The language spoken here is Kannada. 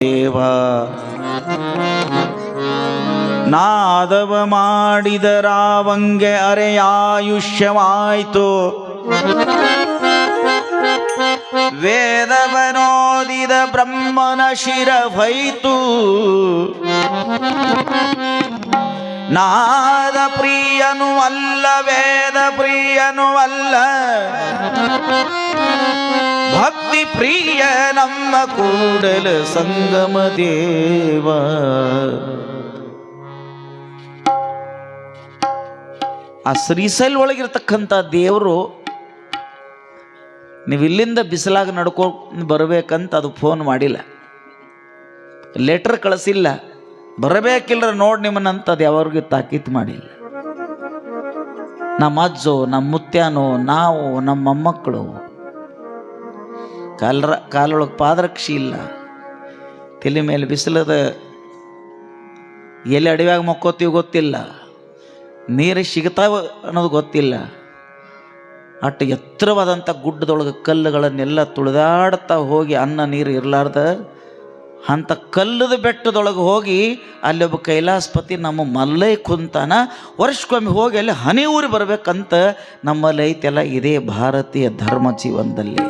ದೇವ ನಾದವ ಮಾಡಿದ ರಾವಂಗೆ ಅರೆಯಾಯುಷ್ಯವಾಯಿತು, ವೇದವನೋದಿದ ಬ್ರಹ್ಮನ ಶಿರವೈತು. ನಾದ ಪ್ರಿಯನು ಅಲ್ಲ, ವೇದ ಪ್ರಿಯನು ಅಲ್ಲ, ಭಕ್ತಿ ಪ್ರಿಯ ನಮ್ಮ ಕೂಡಲ ಸಂಗಮ ದೇವ. ಆ ಶ್ರೀಶೈಲ ಒಳಗಿರ್ತಕ್ಕಂಥ ದೇವರು ನೀವು ಇಲ್ಲಿಂದ ಬಿಸಿಲಾಗ ನಡ್ಕೊಂಡು ಬರಬೇಕಂತ ಅದು ಫೋನ್ ಮಾಡಿಲ್ಲ, ಲೆಟರ್ ಕಳಿಸಿಲ್ಲ, ಬರಬೇಕಿಲ್ಲ ನೋಡಿ ನಿಮ್ಮನ್ನಂತ ಅದು ಯಾವ್ರಿಗೂ ತಾಕೀತು ಮಾಡಿಲ್ಲ. ನಮ್ಮ ಅಜ್ಜೋ, ನಮ್ಮ ಮುತ್ಯಾನೋ, ನಾವು, ನಮ್ಮ ಮೊಮ್ಮಕ್ಕಳು ಕಾಲೊಳಗೆ ಪಾದರಕ್ಷಿ ಇಲ್ಲ, ತಲೆ ಮೇಲೆ ಬಿಸಿಲದ, ಎಲ್ಲಿ ಅಡವ್ಯಾಗ ಮಕ್ಕೋತೀವಿ ಗೊತ್ತಿಲ್ಲ, ನೀರು ಸಿಗ್ತಾವ ಅನ್ನೋದು ಗೊತ್ತಿಲ್ಲ. ಅಟ್ಟು ಎತ್ತರವಾದಂಥ ಗುಡ್ಡದೊಳಗೆ ಕಲ್ಲುಗಳನ್ನೆಲ್ಲ ತುಳಿದಾಡ್ತಾ ಹೋಗಿ ಅನ್ನ ನೀರು ಇರಲಾರ್ದ ಅಂಥ ಕಲ್ಲದ ಬೆಟ್ಟದೊಳಗೆ ಹೋಗಿ ಅಲ್ಲೊಬ್ಬ ಕೈಲಾಸಪತಿ ನಮ್ಮ ಮಲ್ಲೈ ಕುಂತಾನ. ವರ್ಷಕ್ಕೊಮ್ಮೆ ಹೋಗಿ ಅಲ್ಲಿ ಹನಿ ಊರಿ ಬರ್ಬೇಕಂತ ನಮ್ಮಲ್ಲಿ ಐತೆಲ್ಲ ಇದೇ ಭಾರತೀಯ ಧರ್ಮ ಜೀವನದಲ್ಲಿ.